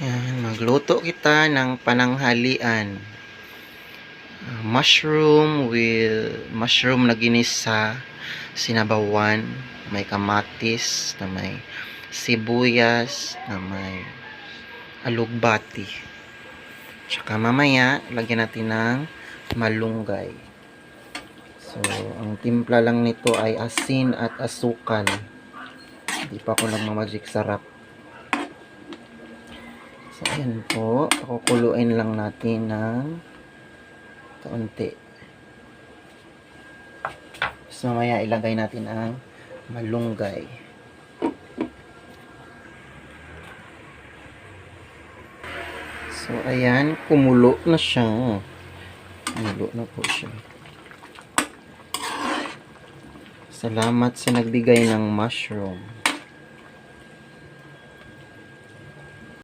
Yan, magluto kita ng pananghalian. Mushroom na ginisa, sinabawan, may kamatis, na may sibuyas, na may alugbati. Tsaka mamaya, lagyan natin ng malunggay. So, ang timpla lang nito ay asin at asukal. Hindi pa ako nagmamagic sarap. So, ayan po. Pakukuluin lang natin ng kaunti. So, mamaya ilagay natin ang malunggay. So, ayan. Kumulo na siya. Kumulo na po siya. Salamat sa nagbigay ng mushroom.